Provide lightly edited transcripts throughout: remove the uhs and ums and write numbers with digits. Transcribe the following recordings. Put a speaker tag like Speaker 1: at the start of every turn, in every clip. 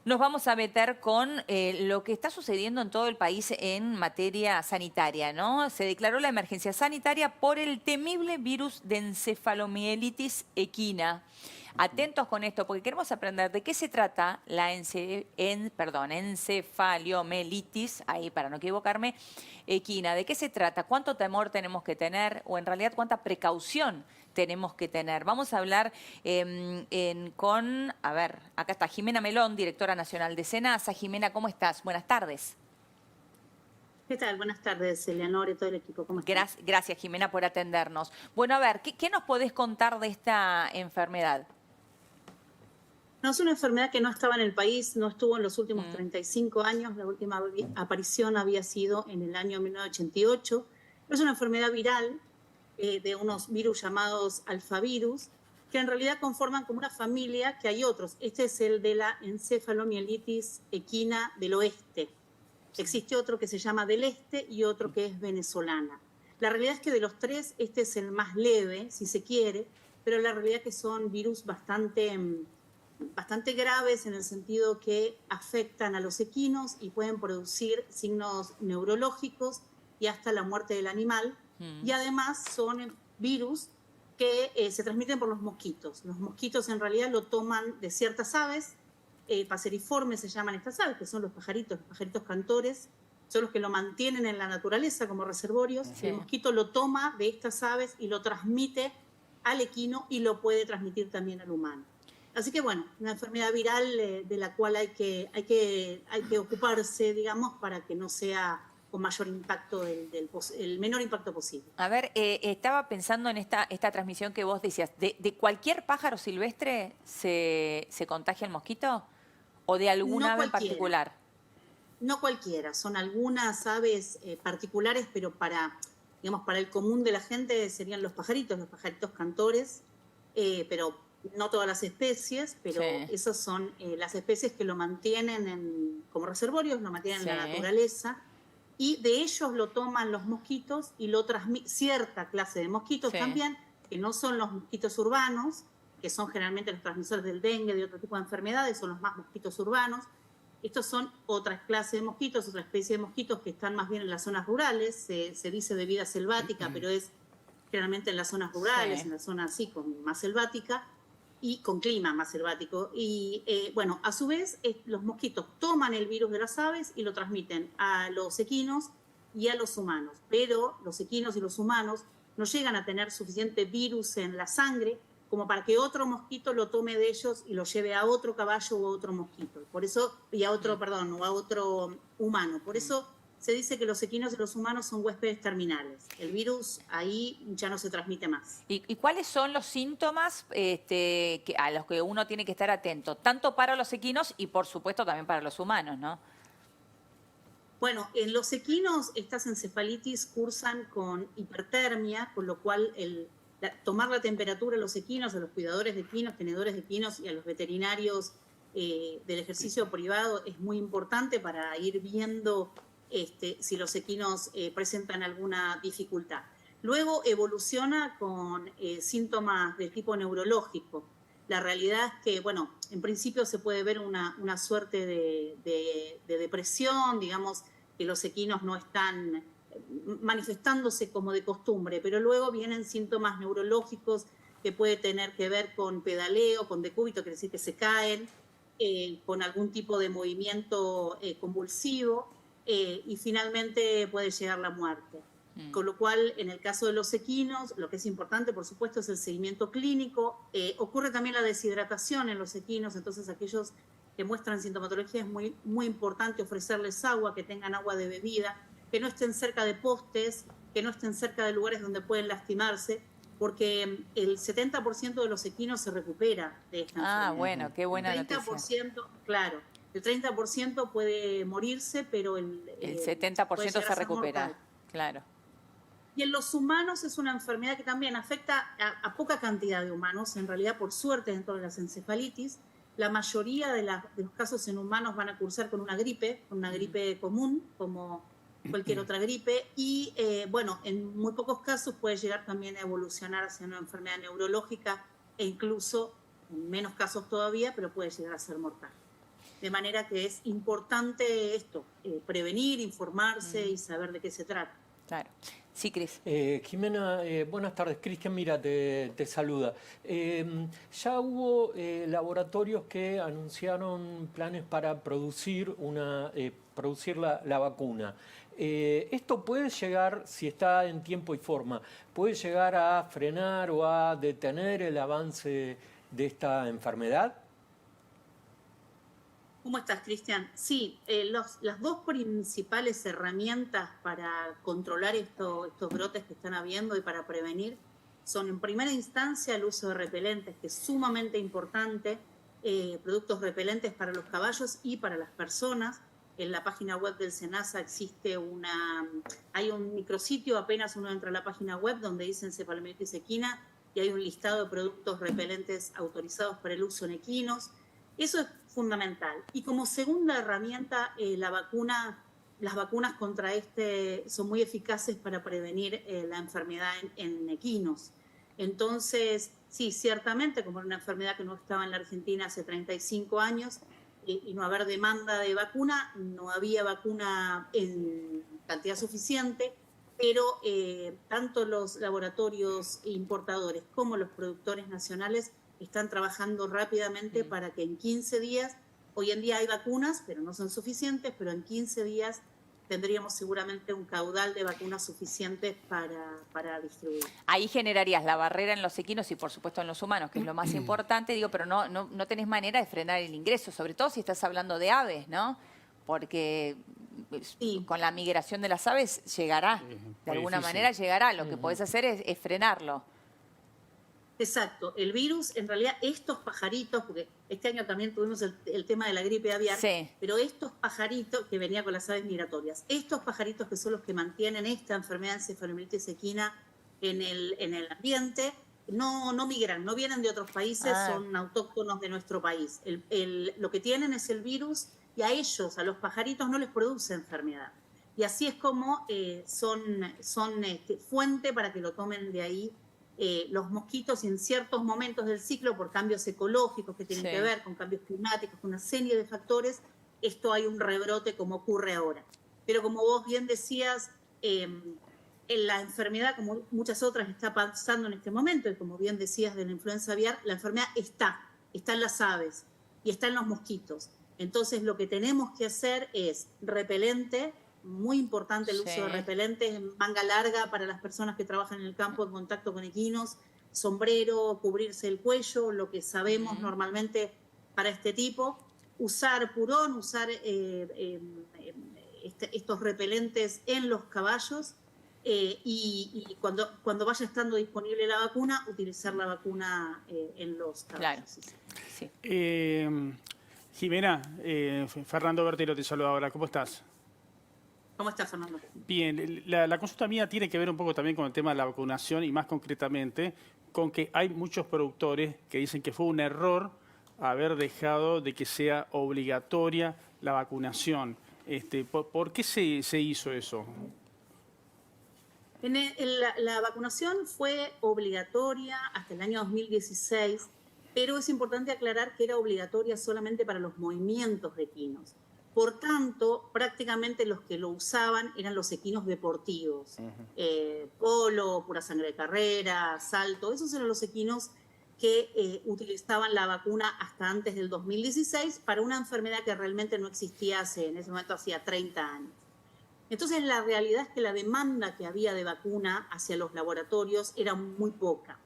Speaker 1: Nos vamos a meter con lo que está sucediendo en todo el país en materia sanitaria, ¿no? Se declaró la emergencia sanitaria por el temible virus de encefalomielitis equina. Atentos con esto, porque queremos aprender de qué se trata la encefalomielitis, ahí para no equivocarme, equina. ¿De qué se trata? ¿Cuánto temor tenemos que tener? O en realidad, ¿cuánta precaución tenemos que tener? Vamos a hablar a ver, acá está Jimena Melón, directora nacional de SENASA. Jimena, ¿cómo estás? Buenas tardes.
Speaker 2: ¿Qué tal? Buenas tardes, Eleanor y todo el equipo. ¿Cómo están?
Speaker 1: Gracias, Jimena, por atendernos. Bueno, a ver, ¿qué nos podés contar de esta enfermedad?
Speaker 2: No, es una enfermedad que no estaba en el país, no estuvo en los últimos
Speaker 1: Mm,
Speaker 2: 35 años. La última aparición había sido en el año 1988. Es una enfermedad viral de unos virus llamados alfavirus, que en realidad conforman como una familia, que hay otros. Este es el de la encefalomielitis equina del oeste. Existe otro que se llama del este y otro que es venezolana. La realidad es que de los tres, este es el más leve, si se quiere, pero la realidad es que son virus bastante graves en el sentido que afectan a los equinos y pueden producir signos neurológicos y hasta la muerte del animal. Y
Speaker 1: mm.
Speaker 2: además son virus que se transmiten por los mosquitos. Los mosquitos en realidad lo toman de ciertas aves, paseriformes se llaman estas aves, que son los pajaritos cantores, son los que lo mantienen en la naturaleza como reservorios.
Speaker 1: Sí.
Speaker 2: El mosquito lo toma de estas aves y lo transmite al equino y lo puede transmitir también al humano. Así que bueno, una enfermedad viral de la cual hay que ocuparse, digamos, para que no sea con mayor impacto, el menor impacto posible.
Speaker 1: A ver, estaba pensando en esta transmisión que vos decías. ¿De cualquier pájaro silvestre se contagia el mosquito? ¿O de algún
Speaker 2: No
Speaker 1: ave en
Speaker 2: cualquiera,
Speaker 1: particular?
Speaker 2: no cualquiera, son algunas aves particulares, pero digamos, para el común de la gente serían los pajaritos cantores, pero no todas las especies, pero
Speaker 1: Sí,
Speaker 2: esas son las especies que lo mantienen como reservorios, lo mantienen en la
Speaker 1: sí.
Speaker 2: naturaleza, y de ellos lo toman los mosquitos y lo transmiten cierta clase de mosquitos
Speaker 1: Sí.
Speaker 2: también, que no son los mosquitos urbanos, que son generalmente los transmisores del dengue, de otro tipo de enfermedades, son los más mosquitos urbanos. Estos son otras clases de mosquitos, otra especie de mosquitos que están más bien en las zonas rurales, se dice de vida selvática, pero es generalmente en las zonas rurales,
Speaker 1: Sí.
Speaker 2: en la zona así, más selvática y con clima más selvático. Y bueno, a su vez, los mosquitos toman el virus de las aves y lo transmiten a los equinos y a los humanos. Pero los equinos y los humanos no llegan a tener suficiente virus en la sangre como para que otro mosquito lo tome de ellos y lo lleve a otro caballo o a otro mosquito. Por eso, y a otro,
Speaker 1: Mm,
Speaker 2: perdón, o a otro humano. Por
Speaker 1: mm.
Speaker 2: eso se dice que los equinos y los humanos son huéspedes terminales. El virus ahí ya no se transmite más.
Speaker 1: ¿Y cuáles son los síntomas a los que uno tiene que estar atento? Tanto para los equinos y, por supuesto, también para los humanos, ¿no?
Speaker 2: Bueno, en los equinos estas encefalitis cursan con hipertermia, con lo cual tomar la temperatura a los equinos, a los cuidadores de equinos, tenedores de equinos y a los veterinarios del ejercicio privado es muy importante para ir viendo si los equinos presentan alguna dificultad. Luego evoluciona con síntomas de tipo neurológico. La realidad es que, bueno, en principio se puede ver una suerte de depresión, digamos, que los equinos no están manifestándose como de costumbre, pero luego vienen síntomas neurológicos que puede tener que ver con pedaleo, con decúbito, quiere decir que se caen, con algún tipo de movimiento convulsivo, y finalmente puede llegar la muerte.
Speaker 1: Mm.
Speaker 2: Con lo cual, en el caso de los equinos, lo que es importante, por supuesto, es el seguimiento clínico. Ocurre también la deshidratación en los equinos, entonces aquellos que muestran sintomatología es muy, muy importante ofrecerles agua, que tengan agua de bebida, que no estén cerca de postes, que no estén cerca de lugares donde pueden lastimarse, porque el 70% de los equinos se recupera de esta
Speaker 1: Ah,
Speaker 2: enfermedad.
Speaker 1: bueno, qué
Speaker 2: El
Speaker 1: buena noticia.
Speaker 2: 30%, claro, el 30% puede morirse, pero
Speaker 1: El
Speaker 2: puede
Speaker 1: 70%
Speaker 2: llegar a
Speaker 1: se
Speaker 2: ser mortal.
Speaker 1: recupera, claro.
Speaker 2: Y en los humanos es una enfermedad que también afecta a poca cantidad de humanos, en realidad por suerte dentro de las encefalitis. La mayoría de los casos en humanos van a cursar con una gripe común, como cualquier otra gripe, y bueno, en muy pocos casos puede llegar también a evolucionar hacia una enfermedad neurológica e incluso, en menos casos todavía, pero puede llegar a ser mortal. De manera que es importante esto, prevenir, informarse y saber de qué se trata.
Speaker 1: Claro. Sí, Cris.
Speaker 3: Jimena, buenas tardes. Cristian, mira, te saluda. Ya hubo laboratorios que anunciaron planes para producir la vacuna. Esto puede llegar, si está en tiempo y forma, puede llegar a frenar o a detener el avance de esta enfermedad.
Speaker 2: ¿Cómo estás, Cristian? Sí, las dos principales herramientas para controlar estos brotes que están habiendo y para prevenir son, en primera instancia, el uso de repelentes, que es sumamente importante, productos repelentes para los caballos y para las personas. En la página web del SENASA hay un micrositio, apenas uno entra a la página web, donde dice encefalomielitis equina, y hay un listado de productos repelentes autorizados para el uso en equinos. Eso es fundamental. Y como segunda herramienta, las vacunas contra son muy eficaces para prevenir la enfermedad en equinos. Entonces, sí, ciertamente, como era una enfermedad que no estaba en la Argentina hace 35 años y no haber demanda de vacuna, no había vacuna en cantidad suficiente, pero tanto los laboratorios importadores como los productores nacionales están trabajando rápidamente para que en 15 días, hoy en día hay vacunas, pero no son suficientes, pero en 15 días tendríamos seguramente un caudal de vacunas suficientes para distribuir.
Speaker 1: Ahí generarías la barrera en los equinos y por supuesto en los humanos, que es lo más importante, digo, pero no tenés manera de frenar el ingreso, sobre todo si estás hablando de aves, ¿no? Porque sí, con la migración de las aves llegará, de alguna manera llegará, lo que podés hacer es frenarlo.
Speaker 2: Exacto, el virus, en realidad estos pajaritos, porque este año también tuvimos el tema de la gripe aviar, sí, pero estos pajaritos, que venía con las aves migratorias, estos pajaritos que son los que mantienen esta enfermedad de encefalomielitis equina en el ambiente, no migran, no vienen de otros países, son autóctonos de nuestro país. Lo que tienen es el virus y a ellos, a los pajaritos, no les produce enfermedad. Y así es como son fuente para que lo tomen de ahí los mosquitos en ciertos momentos del ciclo por cambios ecológicos que tienen que ver con cambios climáticos, con una serie de factores, esto hay un rebrote como ocurre ahora. Pero como vos bien decías, en la enfermedad, como muchas otras, está pasando en este momento, y como bien decías de la influenza aviar, la enfermedad está en las aves y está en los mosquitos. Entonces lo que tenemos que hacer es repelente, muy importante el uso de repelentes en manga larga para las personas que trabajan en el campo en contacto con equinos, sombrero, cubrirse el cuello, lo que sabemos normalmente para este tipo, usar purón, usar estos repelentes en los caballos y cuando vaya estando disponible la vacuna, utilizar la vacuna en los caballos.
Speaker 1: Claro.
Speaker 4: Sí. Jimena, Fernando Bertelo te saluda ahora, ¿cómo estás?
Speaker 2: ¿Cómo estás, Fernando?
Speaker 4: Bien, la consulta mía tiene que ver un poco también con el tema de la vacunación y más concretamente con que hay muchos productores que dicen que fue un error haber dejado de que sea obligatoria la vacunación. ¿Por qué se hizo eso?
Speaker 2: La vacunación fue obligatoria hasta el año 2016, pero es importante aclarar que era obligatoria solamente para los movimientos de equinos. Por tanto, prácticamente los que lo usaban eran los equinos deportivos. Polo, pura sangre de carrera, salto, esos eran los equinos que utilizaban la vacuna hasta antes del 2016 para una enfermedad que realmente no existía en ese momento hacía 30 años. Entonces, la realidad es que la demanda que había de vacuna hacia los laboratorios era muy poca.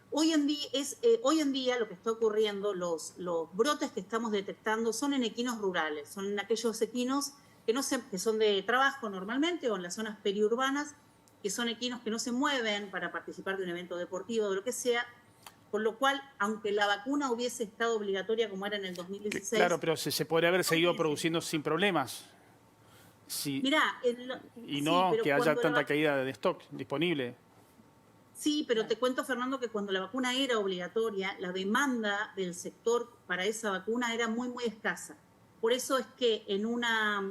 Speaker 2: Hoy en día lo que está ocurriendo, los brotes que estamos detectando son en equinos rurales, son en aquellos equinos que son de trabajo normalmente o en las zonas periurbanas, que son equinos que no se mueven para participar de un evento deportivo o de lo que sea, por lo cual, aunque la vacuna hubiese estado obligatoria como era en el 2016...
Speaker 4: Claro, pero se podría haber seguido produciendo sin problemas. Sí.
Speaker 2: Mirá,
Speaker 4: y no que haya tanta caída de stock disponible.
Speaker 2: Sí, pero te cuento, Fernando, que cuando la vacuna era obligatoria, la demanda del sector para esa vacuna era muy, muy escasa. Por eso es que en una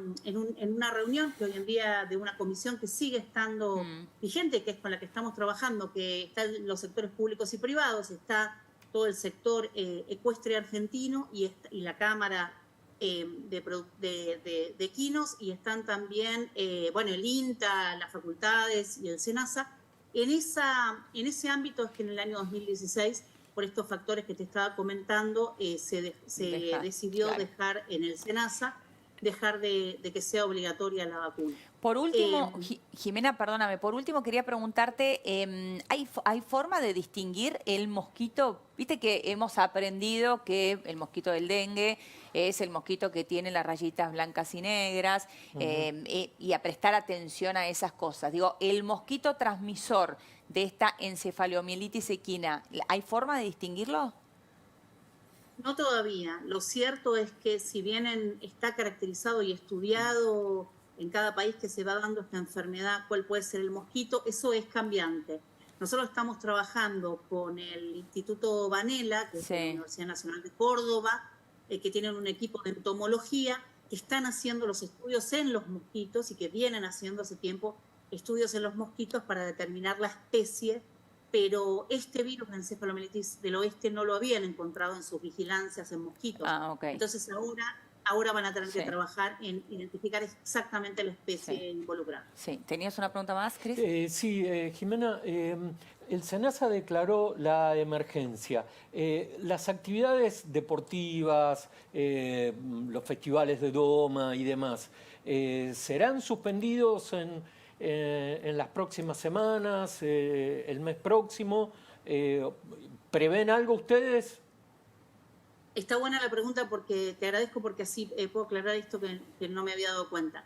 Speaker 2: reunión que hoy en día de una comisión que sigue estando vigente, que es con la que estamos trabajando, que están los sectores públicos y privados, está todo el sector ecuestre argentino y la Cámara de equinos, y están también, bueno, el INTA, las facultades y el SENASA. En ese ámbito es que en el año 2016, por estos factores que te estaba comentando, se decidió dejar en el SENASA, dejar de que sea obligatoria la vacuna.
Speaker 1: Por último, Jimena, perdóname, por último quería preguntarte, ¿hay forma de distinguir el mosquito? Viste que hemos aprendido que el mosquito del dengue es el mosquito que tiene las rayitas blancas y negras, y a prestar atención a esas cosas. Digo, el mosquito transmisor de esta encefalomielitis equina, ¿hay forma de distinguirlo?
Speaker 2: No todavía. Lo cierto es que si bien está caracterizado y estudiado en cada país que se va dando esta enfermedad, cuál puede ser el mosquito, eso es cambiante. Nosotros estamos trabajando con el Instituto Vanela, que es la Universidad Nacional de Córdoba, que tienen un equipo de entomología, que están haciendo los estudios en los mosquitos y que vienen haciendo hace tiempo estudios en los mosquitos para determinar la especie, pero este virus de encefalomielitis del oeste no lo habían encontrado en sus vigilancias en mosquitos. Entonces ahora van a tener que trabajar en identificar exactamente la especie involucrada.
Speaker 1: Sí. ¿Tenías una pregunta más, Cris?
Speaker 3: Sí, Jimena, el SENASA declaró la emergencia. Las actividades deportivas, los festivales de doma y demás, ¿serán suspendidos en las próximas semanas, el mes próximo? ¿Prevén algo ustedes?
Speaker 2: Está buena la pregunta, porque te agradezco, porque así puedo aclarar esto que no me había dado cuenta.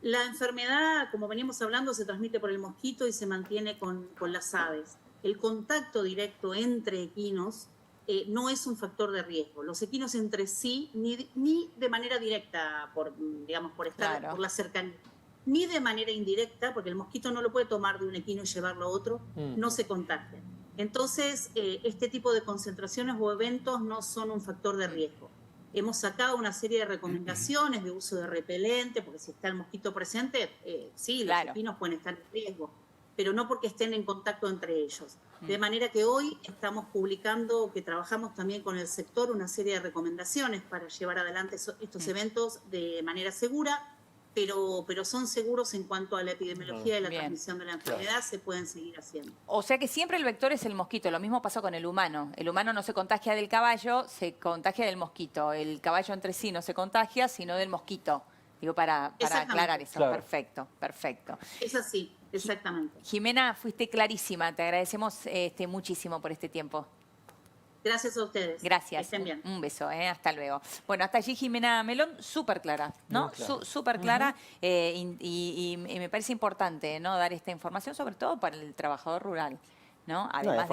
Speaker 2: La enfermedad, como veníamos hablando, se transmite por el mosquito y se mantiene con las aves. El contacto directo entre equinos no es un factor de riesgo. Los equinos entre sí, ni de manera directa, por estar por la cercanía, ni de manera indirecta, porque el mosquito no lo puede tomar de un equino y llevarlo a otro, no se contagian. Entonces, este tipo de concentraciones o eventos no son un factor de riesgo. Hemos sacado una serie de recomendaciones de uso de repelente, porque si está el mosquito presente, sí, los equinos pueden estar en riesgo, pero no porque estén en contacto entre ellos. De manera que hoy estamos publicando, que trabajamos también con el sector, una serie de recomendaciones para llevar adelante estos eventos de manera segura, pero son seguros en cuanto a la epidemiología y la transmisión de la enfermedad, se pueden seguir haciendo.
Speaker 1: O sea que siempre el vector es el mosquito, lo mismo pasó con el humano. El humano no se contagia del caballo, se contagia del mosquito. El caballo entre sí no se contagia, sino del mosquito. Digo, para aclarar eso. Perfecto.
Speaker 2: Es así, exactamente.
Speaker 1: Jimena, fuiste clarísima, te agradecemos muchísimo por este tiempo.
Speaker 2: Gracias a ustedes.
Speaker 1: Gracias.
Speaker 2: Estén bien.
Speaker 1: Un beso, hasta luego. Bueno, hasta allí Jimena Melón, súper clara, ¿no? Súper clara, y me parece importante, ¿no?, dar esta información, sobre todo para el trabajador rural, ¿no?
Speaker 5: Además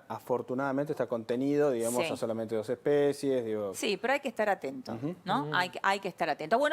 Speaker 5: afortunadamente está contenido, digamos, a solamente 2 especies.
Speaker 1: Sí, pero hay que estar atento, ¿no? Hay que estar atento. Bueno,